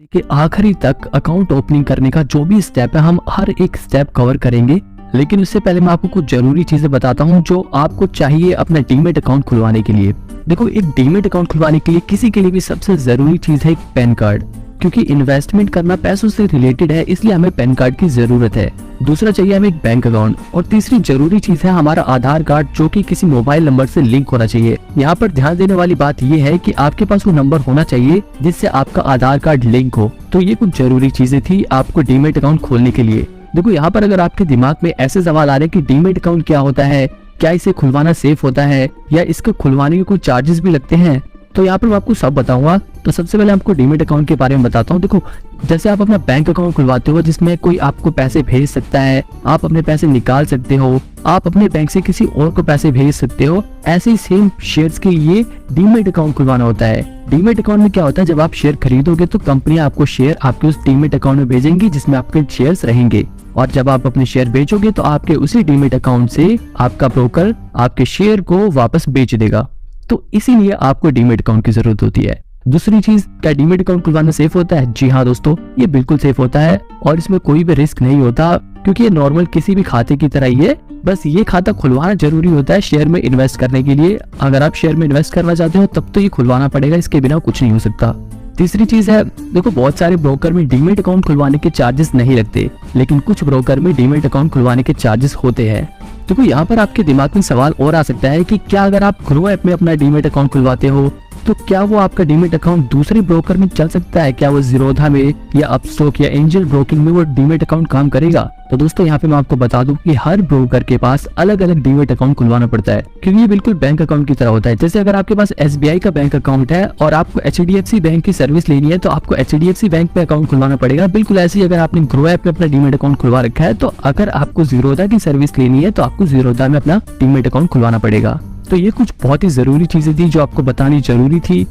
कि आखिरी तक अकाउंट ओपनिंग करने का जो भी स्टेप है हम हर एक स्टेप कवर करेंगे। लेकिन उससे पहले मैं आपको कुछ जरूरी चीजें बताता हूं जो आपको चाहिए अपना डीमैट अकाउंट खुलवाने के लिए। देखो, एक डीमैट अकाउंट खुलवाने के लिए किसी के लिए भी सबसे जरूरी चीज है एक पैन कार्ड, क्योंकि इन्वेस्टमेंट करना पैसों से रिलेटेड है, इसलिए हमें पैन कार्ड की जरूरत है। दूसरा चाहिए हमें एक बैंक अकाउंट, और तीसरी जरूरी चीज है हमारा आधार कार्ड, जो कि किसी मोबाइल नंबर से लिंक होना चाहिए। यहाँ पर ध्यान देने वाली बात ये है कि आपके पास वो नंबर होना चाहिए जिससे आपका आधार कार्ड लिंक हो। तो ये कुछ जरूरी चीजें थी आपको डीमैट अकाउंट खोलने के लिए। देखो, यहाँ पर अगर आपके दिमाग में ऐसे सवाल आ रहे हैं कि डीमैट अकाउंट क्या होता है, क्या इसे खुलवाना सेफ होता है, या इसके खुलवाने के कुछ चार्जेस भी लगते हैं, तो यहाँ पर मैं आपको सब बताऊंगा। तो सबसे पहले आपको डीमैट अकाउंट के बारे में बताता हूँ। देखो, जैसे आप अपना बैंक अकाउंट खुलवाते हो जिसमें कोई आपको पैसे भेज सकता है, आप अपने पैसे निकाल सकते हो, आप अपने बैंक से किसी और को पैसे भेज सकते हो, ऐसे ही सेम शेयर्स के लिए डीमैट अकाउंट खुलवाना होता है। डीमैट अकाउंट में क्या होता है, जब आप शेयर खरीदोगे तो कंपनियां आपको शेयर आपके उस डीमैट अकाउंट में भेजेंगी जिसमें आपके शेयर्स रहेंगे, और जब आप अपने शेयर बेचोगे तो आपके उसी डीमैट अकाउंट से आपका ब्रोकर आपके शेयर को वापस बेच देगा। तो इसीलिए आपको डीमैट अकाउंट की जरूरत होती है। दूसरी चीज, क्या डीमैट अकाउंट खुलवाना सेफ होता है? जी हाँ दोस्तों, ये बिल्कुल सेफ होता है और इसमें कोई भी रिस्क नहीं होता, क्योंकि ये नॉर्मल किसी भी खाते की तरह ही है। बस ये खाता खुलवाना जरूरी होता है शेयर में इन्वेस्ट करने के लिए। अगर आप शेयर में इन्वेस्ट करना चाहते हो तब तो ये खुलवाना पड़ेगा, इसके बिना कुछ नहीं हो सकता। तीसरी चीज है, देखो, बहुत सारे ब्रोकर में डीमैट अकाउंट खुलवाने के चार्जेस नहीं लगते, लेकिन कुछ ब्रोकर में डीमैट अकाउंट खुलवाने के चार्जेस होते हैं। देखो, यहाँ पर आपके दिमाग में सवाल और आ सकता है कि क्या अगर आप ग्रो ऐप में अपना डीमैट अकाउंट खुलवाते हो तो क्या वो आपका डीमैट अकाउंट दूसरे ब्रोकर में चल सकता है? क्या वो ज़ीरोधा में या अपस्टॉक या एंजल ब्रोकिंग में वो डीमैट अकाउंट काम करेगा? तो दोस्तों, यहाँ पे मैं आपको बता दूं कि हर ब्रोकर के पास अलग अलग डीमैट अकाउंट खुलवाना पड़ता है, क्योंकि ये बिल्कुल बैंक अकाउंट की तरह होता है। जैसे अगर आपके पास SBI का बैंक अकाउंट है और आपको HDFC बैंक की सर्विस लेनी है तो आपको HDFC बैंक पे अकाउंट खुलवाना पड़ेगा। बिल्कुल ऐसे ही अगर आपने ग्रो ऐप में अपना डीमैट अकाउंट खुलवा रखा है तो अगर आपको ज़ीरोधा की सर्विस लेनी है तो आपको ज़ीरोधा में अपना डीमैट अकाउंट खुलवाना पड़ेगा। तो ये कुछ बहुत ही जरूरी चीजें थी जो आपको बतानी जरूरी थी।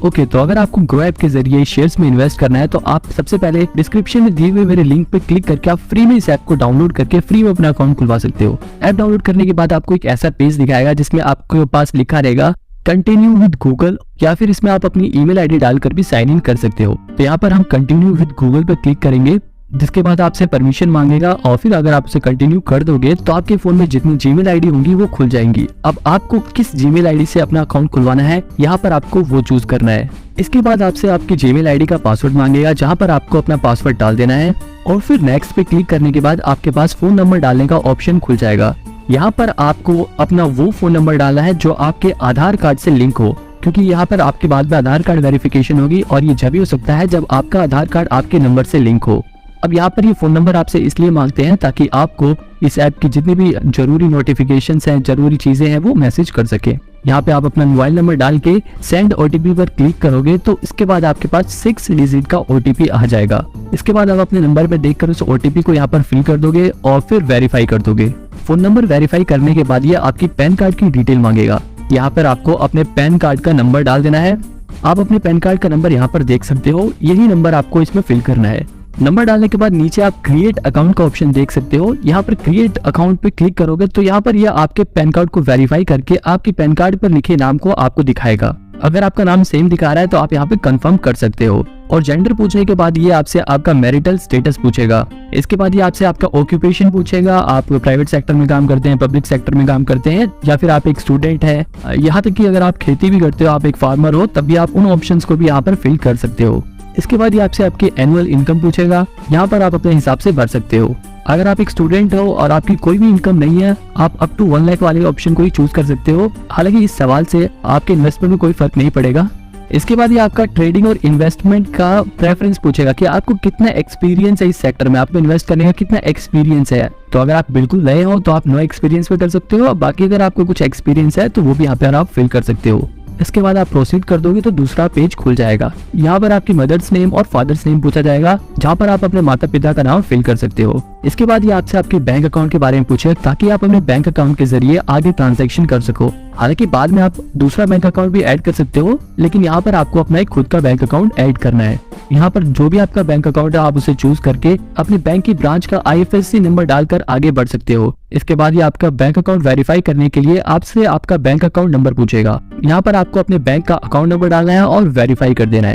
ओके, तो अगर आपको ग्रो ऐप के जरिए शेयर्स में इन्वेस्ट करना है तो आप सबसे पहले डिस्क्रिप्शन में दिए हुए मेरे लिंक पे क्लिक करके आप फ्री में इस ऐप को डाउनलोड करके फ्री में अपना अकाउंट खुलवा सकते हो। ऐप डाउनलोड करने के बाद आपको एक ऐसा पेज दिखाएगा जिसमें आपके पास लिखा रहेगा कंटिन्यू विद गूगल, या फिर इसमें आप अपनी ईमेल आईडी डालकर भी साइन इन कर सकते हो। तो यहाँ पर हम कंटिन्यू विद गूगल पे क्लिक करेंगे, जिसके बाद आपसे परमिशन मांगेगा, और फिर अगर आप उसे कंटिन्यू कर दोगे तो आपके फोन में जितनी जीमेल आईडी होंगी वो खुल जाएंगी। अब आपको किस जीमेल आईडी से अपना अकाउंट खुलवाना है, यहाँ पर आपको वो चूज करना है। इसके बाद आपसे आपकी जीमेल आईडी का पासवर्ड मांगेगा, जहाँ पर आपको अपना पासवर्ड डाल देना है, और फिर नेक्स्ट पे क्लिक करने के बाद आपके पास फोन नंबर डालने का ऑप्शन खुल जाएगा। यहाँ पर आपको अपना वो फोन नंबर डालना है जो आपके आधार कार्ड से लिंक हो, क्योंकि यहाँ पर आपके बाद में आधार कार्ड वेरिफिकेशन होगी, और ये जब भी हो सकता है जब आपका आधार कार्ड आपके नंबर से लिंक हो। अब यहाँ पर ये फोन नंबर आपसे इसलिए मांगते हैं ताकि आपको इस ऐप की जितनी भी जरूरी नोटिफिकेशंस हैं, जरूरी चीजें हैं, वो मैसेज कर सके। यहाँ पे आप अपना मोबाइल नंबर डाल के सेंड OTP पर क्लिक करोगे तो इसके बाद आपके पास 6 डिजिट का OTP आ जाएगा। इसके बाद आप अपने नंबर पे देखकर उस OTP को यहाँ पर फिल कर दोगे और फिर वेरीफाई कर दोगे। फोन नंबर वेरीफाई करने के बाद ये आपकी पैन कार्ड की डिटेल मांगेगा। यहाँ पर आपको अपने पैन कार्ड का नंबर डाल देना है। आप अपने पैन कार्ड का नंबर यहाँ पर देख सकते हो, यही नंबर आपको इसमें फिल करना है। नंबर डालने के बाद नीचे आप क्रिएट अकाउंट का ऑप्शन देख सकते हो। यहाँ पर क्रिएट अकाउंट पे क्लिक करोगे तो यहाँ पर यह आपके पैन कार्ड को वेरीफाई करके आपके पैन कार्ड पर लिखे नाम को आपको दिखाएगा। अगर आपका नाम सेम दिखा रहा है तो आप यहाँ पे कंफर्म कर सकते हो। और जेंडर पूछने के बाद ये आपसे आपका मैरिटल स्टेटस पूछेगा। इसके बाद ये आपसे आपका ऑक्यूपेशन पूछेगा, आप प्राइवेट सेक्टर में काम करते हैं, पब्लिक सेक्टर में काम करते हैं, या फिर आप एक स्टूडेंट है। यहाँ तक कि अगर आप खेती भी करते हो, आप एक फार्मर हो, तब भी आप उन ऑप्शंस को भी यहाँ पर फिल कर सकते हो। इसके बाद ये आपसे आपकी एनुअल इनकम पूछेगा, यहाँ पर आप अपने हिसाब से भर सकते हो। अगर आप एक स्टूडेंट हो और आपकी कोई भी इनकम नहीं है, आप अप टू 1 लाख वाले ऑप्शन को ही चूज कर सकते हो। हालांकि इस सवाल से आपके इन्वेस्टमेंट में कोई फर्क नहीं पड़ेगा। इसके बाद ये आपका ट्रेडिंग और इन्वेस्टमेंट का प्रेफरेंस पूछेगा कि आपको कितना एक्सपीरियंस है इस सेक्टर में, आपको इन्वेस्ट करने का कितना एक्सपीरियंस है। तो अगर आप बिल्कुल नए हो तो आप नो एक्सपीरियंस पे कर सकते हो, बाकी अगर आपको कुछ एक्सपीरियंस है तो वो भी यहाँ पर आप फिल कर सकते हो। इसके बाद आप प्रोसीड कर दोगे तो दूसरा पेज खुल जाएगा। यहाँ पर आपकी मदर्स नेम और फादर्स नेम पूछा जाएगा, जहाँ पर आप अपने माता पिता का नाम फिल कर सकते हो। इसके बाद ये आपसे आपके बैंक अकाउंट के बारे में पूछे ताकि आप अपने बैंक अकाउंट के जरिए आगे ट्रांजैक्शन कर सको। हालांकि बाद में आप दूसरा बैंक अकाउंट भी ऐड कर सकते हो, लेकिन यहाँ पर आपको अपना एक खुद का बैंक अकाउंट ऐड करना है। यहाँ पर जो भी आपका बैंक अकाउंट है आप उसे चूज करके अपने बैंक की ब्रांच का IFSC नंबर डालकर आगे बढ़ सकते हो। इसके बाद ये आपका बैंक अकाउंट वेरीफाई करने के लिए आपसे आपका बैंक अकाउंट नंबर पूछेगा। यहाँ पर आपको अपने बैंक का अकाउंट नंबर डालना है और वेरीफाई कर देना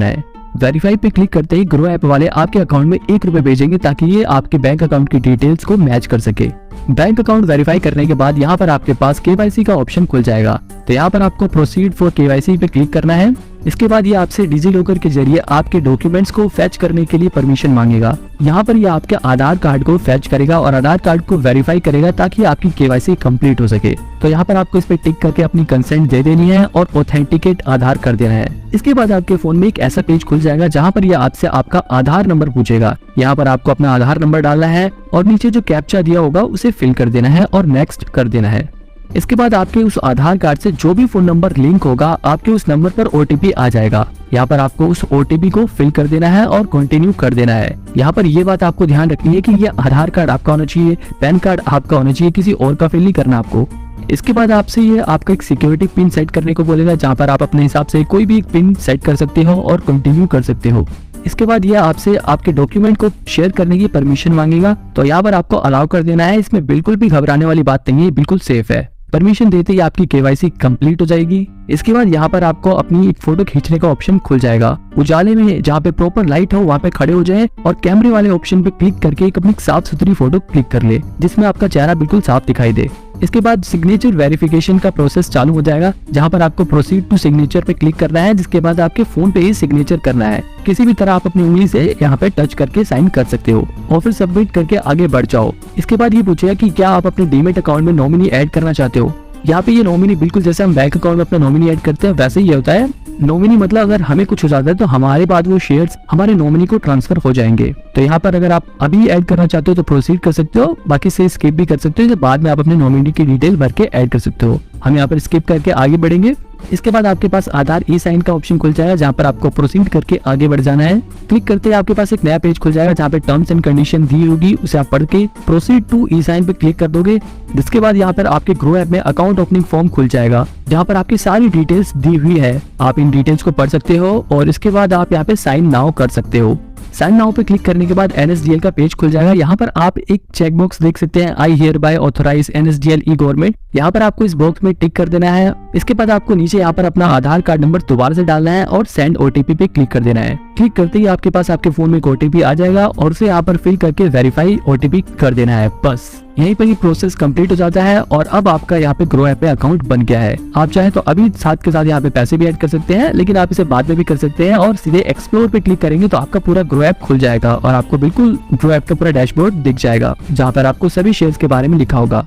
है। वेरीफाई पे क्लिक करते ही ग्रो ऐप वाले आपके अकाउंट में ₹1 भेजेंगे ताकि ये आपके बैंक अकाउंट की डिटेल्स को मैच कर सके। बैंक अकाउंट वेरीफाई करने के बाद यहाँ पर आपके पास केवाईसी का ऑप्शन खुल जाएगा। तो यहाँ पर आपको प्रोसीड फॉर केवाईसी पे क्लिक करना है। इसके बाद ये आपसे डिजिलॉकर के जरिए आपके डॉक्यूमेंट्स को फेच करने के लिए परमिशन मांगेगा। यहाँ पर ये आपके आधार कार्ड को फेच करेगा और आधार कार्ड को वेरीफाई करेगा ताकि आपकी केवाईसी कंप्लीट हो सके। तो यहाँ पर आपको इस पे टिक करके अपनी कंसेंट दे देनी है और ऑथेंटिकेट आधार कर देना है। इसके बाद आपके फोन में एक ऐसा पेज खुल जाएगा जहाँ पर ये आपसे आपका आधार नंबर पूछेगा। यहाँ पर आपको अपना आधार नंबर डालना है और नीचे जो कैप्चा दिया होगा उसे फिल कर देना है और नेक्स्ट कर देना है। इसके बाद आपके उस आधार कार्ड से जो भी फोन नंबर लिंक होगा आपके उस नंबर पर ओटीपी आ जाएगा। यहाँ पर आपको उस ओटीपी को फिल कर देना है और कंटिन्यू कर देना है। यहाँ पर ये बात आपको ध्यान रखनी है कि ये आधार कार्ड आपका होना चाहिए, पैन कार्ड आपका होना चाहिए, किसी और का फिल नहीं करना आपको। इसके बाद आपसे ये आपका एक सिक्योरिटी पिन सेट करने को बोलेगा जहाँ पर आप अपने हिसाब से कोई भी एक पिन सेट कर सकते हो और कंटिन्यू कर सकते हो। इसके बाद ये आपसे आपके डॉक्यूमेंट को शेयर करने की परमिशन मांगेगा। तो यहाँ पर आपको अलाउ कर देना है। इसमें बिल्कुल भी घबराने वाली बात नहीं है, बिल्कुल सेफ है। परमिशन देते ही आपकी केवाईसी कंप्लीट हो जाएगी। इसके बाद यहाँ पर आपको अपनी एक फोटो खींचने का ऑप्शन खुल जाएगा। उजाले में जहाँ पे प्रॉपर लाइट हो वहाँ पे खड़े हो जाएं और कैमरे वाले ऑप्शन पे क्लिक करके एक अपनी साफ सुथरी फोटो क्लिक कर ले जिसमें आपका चेहरा बिल्कुल साफ दिखाई दे। इसके बाद सिग्नेचर वेरिफिकेशन का प्रोसेस चालू हो जाएगा जहाँ पर आपको प्रोसीड टू सिग्नेचर पे क्लिक करना है, जिसके बाद आपके फोन पे ही सिग्नेचर करना है। किसी भी तरह आप अपनी उंगली से यहाँ पे टच करके साइन कर सकते हो और फिर सबमिट करके आगे बढ़ जाओ। इसके बाद ये पूछेगा कि क्या आप अपने डीमेट अकाउंट में नॉमिनी ऐड करना चाहते हो। यहाँ पे ये नॉमिनी बिल्कुल जैसे हम बैंक अकाउंट में अपना नॉमिनी ऐड करते हैं वैसे ही होता है। नॉमिनी मतलब अगर हमें कुछ हो जाता है तो हमारे बाद वो शेयर्स हमारे नॉमिनी को ट्रांसफर हो जाएंगे। तो यहाँ पर अगर आप अभी ऐड करना चाहते हो तो प्रोसीड कर सकते हो, बाकी से स्किप भी कर सकते हो। जब बाद में आप अपने नॉमिनी की डिटेल भर के ऐड कर सकते हो। हम यहाँ पर स्किप करके आगे बढ़ेंगे। इसके बाद आपके पास आधार ई साइन का ऑप्शन खुल जाएगा जहाँ पर आपको प्रोसीड करके आगे बढ़ जाना है। क्लिक करते ही आपके पास एक नया पेज खुल जाएगा जहाँ पे टर्म्स एंड कंडीशन दी होगी, उसे आप पढ़ के प्रोसीड टू ई साइन पे क्लिक कर दोगे। जिसके बाद यहाँ पर आपके ग्रो ऐप में अकाउंट ओपनिंग फॉर्म खुल जाएगा जहाँ पर आपकी सारी डिटेल्स दी हुई है। आप इन डिटेल्स को पढ़ सकते हो और इसके बाद आप यहाँ पे साइन नाउ कर सकते हो। साइन नाउ पे क्लिक करने के बाद NSDL का पेज खुल जाएगा। यहाँ पर आप एक चेक बॉक्स देख सकते हैं, I hereby authorise NSDL e government. यहाँ पर आपको इस बॉक्स में टिक कर देना है। इसके बाद आपको नीचे यहाँ पर अपना आधार कार्ड नंबर दोबारा से डालना है और सेंड OTP पे क्लिक कर देना है। क्लिक करते ही आपके पास आपके फोन में एक OTP आ जाएगा और उसे यहाँ पर फिल करके वेरीफाई OTP कर देना है। बस यहीं पर ही प्रोसेस कंप्लीट हो जाता है और अब आपका यहाँ पे ग्रो ऐप पे अकाउंट बन गया है। आप चाहे तो अभी साथ के साथ यहाँ पे पैसे भी ऐड कर सकते हैं, लेकिन आप इसे बाद में भी कर सकते हैं और सीधे एक्सप्लोर पे क्लिक करेंगे तो आपका पूरा ग्रो ऐप खुल जाएगा और आपको बिल्कुल ग्रो ऐप का पूरा डैशबोर्ड दिख जाएगा जहाँ पर आपको सभी शेयर्स के बारे में लिखा होगा।